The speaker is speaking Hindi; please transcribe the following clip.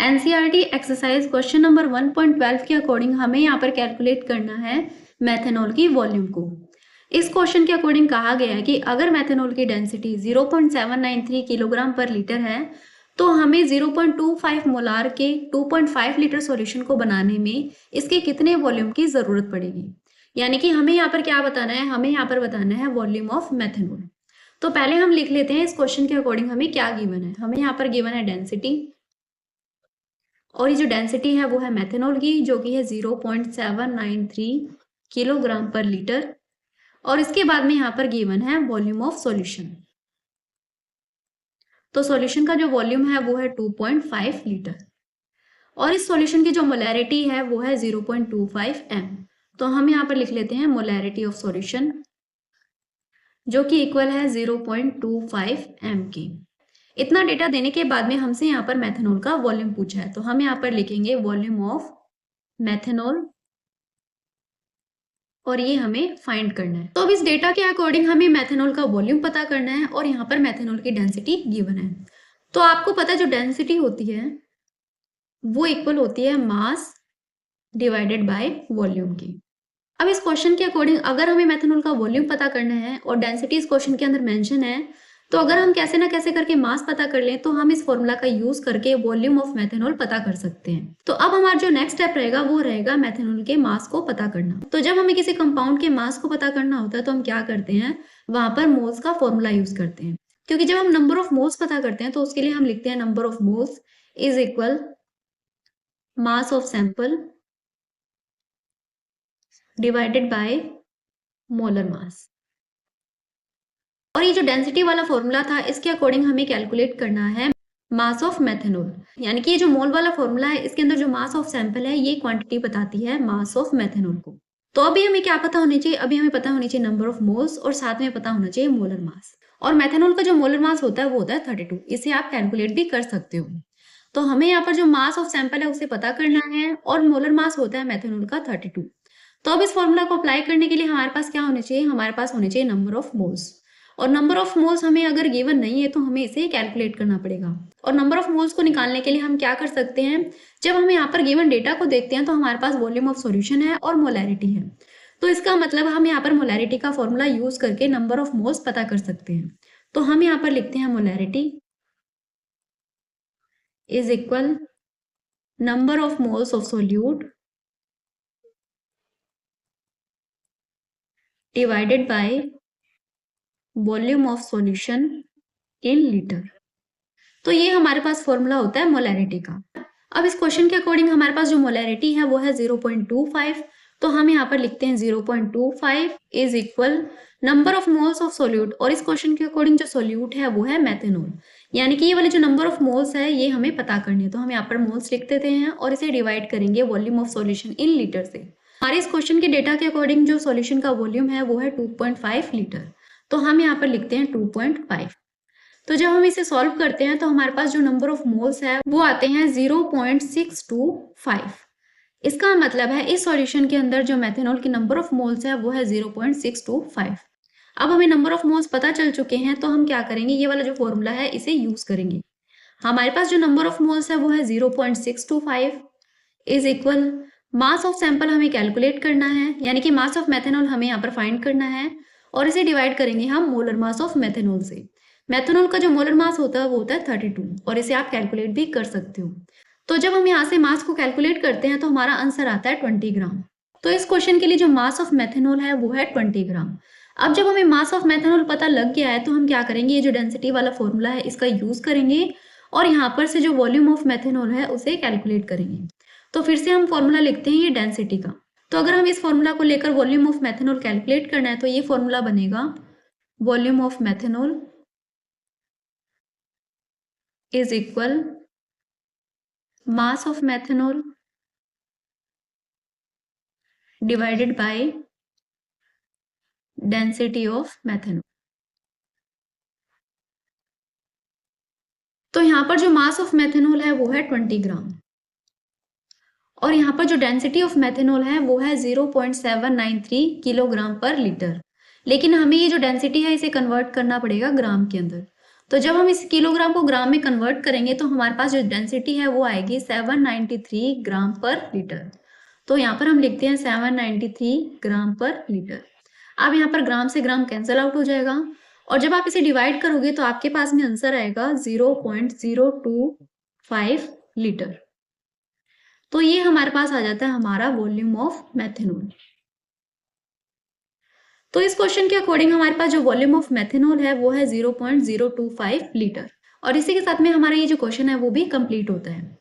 एनसीईआरटी एक्सरसाइज क्वेश्चन नंबर 1.12 के अकॉर्डिंग हमें यहाँ पर कैलकुलेट करना है मेथनॉल की वॉल्यूम को। इस क्वेश्चन के अकॉर्डिंग कहा गया है कि अगर मेथनॉल की डेंसिटी 0.793 किलोग्राम पर लीटर है तो हमें 0.25 मोलार के 2.5 लीटर सॉल्यूशन को बनाने में इसके कितने वॉल्यूम की जरूरत पड़ेगी। यानी कि हमें यहाँ पर क्या बताना है, हमें यहाँ पर बताना है वॉल्यूम ऑफ मेथनॉल। तो पहले हम लिख लेते हैं इस क्वेश्चन के अकॉर्डिंग हमें क्या गिवन है। हमें यहाँ पर गिवन है डेंसिटी, और ये जो डेंसिटी है वो है मेथनॉल की, जो कि है 0.793 किलोग्राम पर लीटर। और इसके बाद में यहाँ पर गिवन है वॉल्यूम ऑफ सॉल्यूशन। तो सॉल्यूशन का जो वॉल्यूम है वो है 2.5 लीटर, और इस सॉल्यूशन की जो मोलैरिटी है वो है 0.25 m। तो हम यहाँ पर लिख लेते हैं मोलैरिटी ऑफ सॉल्यूशन, जो कि इक्वल है 0.25 m की। इतना डेटा देने के बाद में हमसे यहाँ पर मेथनॉल का वॉल्यूम पूछा है, तो हम यहाँ पर लिखेंगे वॉल्यूम ऑफ मेथनॉल, और ये हमें फाइंड करना है। तो अब इस डेटा के अकॉर्डिंग हमें मेथनॉल का वॉल्यूम पता करना है, और यहाँ पर मेथनॉल की डेंसिटी गिवन है। तो आपको पता है जो डेंसिटी होती है वो इक्वल होती है मास डिवाइडेड बाय वॉल्यूम की। अब इस क्वेश्चन के अकॉर्डिंग अगर हमें मेथनॉल का वॉल्यूम पता करना है और डेंसिटी इस क्वेश्चन के अंदर मेंशन है, तो अगर हम कैसे ना कैसे करके मास पता कर लें तो हम इस फॉर्मूला का यूज करके वॉल्यूम ऑफ मेथनॉल पता कर सकते हैं। तो अब हमारा जो नेक्स्ट स्टेप रहेगा वो रहेगा मेथनॉल के मास को पता करना। तो जब हमें किसी कंपाउंड के मास को पता करना होता है तो हम क्या करते हैं, वहां पर मोल्स का फॉर्मूला यूज करते हैं। क्योंकि जब हम नंबर ऑफ मोल्स पता करते हैं तो उसके लिए हम लिखते हैं number of moles is equal mass of sample divided by molar mass. और ये जो डेंसिटी वाला फॉर्मूला था इसके अकॉर्डिंग हमें कैलकुलेट करना है मास ऑफ मेथनॉल। यानी कि ये जो मोल वाला फॉर्मूला है इसके अंदर जो मास ऑफ सैंपल है ये क्वांटिटी बताती है मास ऑफ मेथनॉल को। तो अभी हमें क्या पता होनी चाहिए, अभी हमें पता होनी चाहिए नंबर ऑफ मोल्स, और साथ में पता होना चाहिए मोलर मास। और मेथनॉल का जो मोलर मास होता है वो होता है 32। इसे आप कैलकुलेट भी कर सकते हो। तो हमें यहाँ पर जो मास ऑफ सैंपल है उसे पता करना है, और मोलर मास होता है मेथनॉल का 32। तो अब इस फॉर्मूला को अप्लाई करने के लिए हमारे पास क्या होने चाहिए, हमारे पास होने चाहिए नंबर ऑफ मोल्स। और नंबर ऑफ मोल्स हमें अगर गिवन नहीं है तो हमें इसे कैलकुलेट करना पड़ेगा। और नंबर ऑफ मोल्स को निकालने के लिए हम क्या कर सकते हैं, जब हम यहाँ पर गिवन डेटा को देखते हैं तो हमारे पास वॉल्यूम ऑफ सॉल्यूशन है और मोलैरिटी है। तो इसका मतलब हम यहाँ पर मोलैरिटी का फॉर्मूला यूज करके नंबर ऑफ मोल्स पता कर सकते हैं। तो हम यहाँ पर लिखते हैं molarity is equal number of moles of solute divided by volume of solution in litre. तो ये हमारे पास फॉर्मूला होता है मोलैरिटी का। अब इस क्वेश्चन के अकॉर्डिंग हमारे पास जो मोलैरिटी है वो है 0.25। तो हम यहाँ पर लिखते हैं 0.25 is equal number of moles of solute, और इस क्वेश्चन के अकॉर्डिंग जो सोल्यूट है वो है मेथनॉल। यानी कि ये वाले जो नंबर ऑफ मोल्स है ये हमें पता करने हैं। तो हम यहाँ पर मोल्स लिख देते हैं और इसे डिवाइड करेंगे volume of solution in litre से। हमारे इस क्वेश्चन के डेटा के अकॉर्डिंग जो सॉल्यूशन का वॉल्यूम है वो है 2.5 लीटर। तो हम यहाँ पर लिखते हैं 2.5। तो जब हम इसे सॉल्व करते हैं तो हमारे पास जो नंबर ऑफ मोल्स है वो आते हैं 0.625। इसका मतलब है इस सॉल्यूशन के अंदर जो मेथनॉल की नंबर ऑफ मोल्स है वो है 0.625। अब हमें नंबर ऑफ मोल्स पता चल चुके हैं तो हम क्या करेंगे, ये वाला जो फॉर्मूला है इसे यूज करेंगे। हमारे पास जो नंबर ऑफ मोल्स है वो है 0.625 is equal mass of sample हमें कैलकुलेट करना है, यानी कि मास ऑफ मेथनॉल हमें यहाँ पर फाइंड करना है, और इसे डिवाइड करेंगे हम मोलर मास ऑफ मेथनॉल से। मेथनॉल का जो मोलर मास होता है वो होता है 32, और इसे आप कैलकुलेट भी कर सकते हो। तो जब हम यहाँ से मास को कैलकुलेट करते हैं तो हमारा आंसर आता है 20 ग्राम। तो इस क्वेश्चन के लिए जो मास ऑफ मेथनॉल है वो है 20 ग्राम। अब जब हमें मास ऑफ मेथनॉल पता लग गया है तो हम क्या करेंगे, ये जो डेंसिटी वाला फॉर्मूला है इसका यूज करेंगे, और यहाँ पर से जो वॉल्यूम ऑफ मेथनॉल है उसे कैलकुलेट करेंगे। तो फिर से हम फॉर्मूला लिखते हैं ये डेंसिटी का। तो अगर हम इस फॉर्मूला को लेकर वॉल्यूम ऑफ मेथनॉल कैलकुलेट करना है तो ये फॉर्मूला बनेगा volume of methanol is equal mass of methanol divided by density of methanol। तो यहाँ पर जो मास ऑफ मेथनॉल है वो है 20 ग्राम, और यहाँ पर जो डेंसिटी ऑफ मेथनॉल है वो है 0.793 किलोग्राम पर लीटर। लेकिन हमें ये जो डेंसिटी है इसे कन्वर्ट करना पड़ेगा ग्राम के अंदर। तो जब हम इस किलोग्राम को ग्राम में कन्वर्ट करेंगे तो हमारे पास जो डेंसिटी है वो आएगी 793 ग्राम पर लीटर। तो यहाँ पर हम लिखते हैं 793 ग्राम पर लीटर। अब यहाँ पर ग्राम से ग्राम कैंसल आउट हो जाएगा और जब आप इसे डिवाइड करोगे तो आपके पास में आंसर आएगा 0.025 लीटर। तो ये हमारे पास आ जाता है हमारा वॉल्यूम ऑफ मेथनॉल। तो इस क्वेश्चन के अकॉर्डिंग हमारे पास जो वॉल्यूम ऑफ मेथनॉल है वो है 0.025 लीटर। और इसी के साथ में हमारा ये जो क्वेश्चन है वो भी कंप्लीट होता है।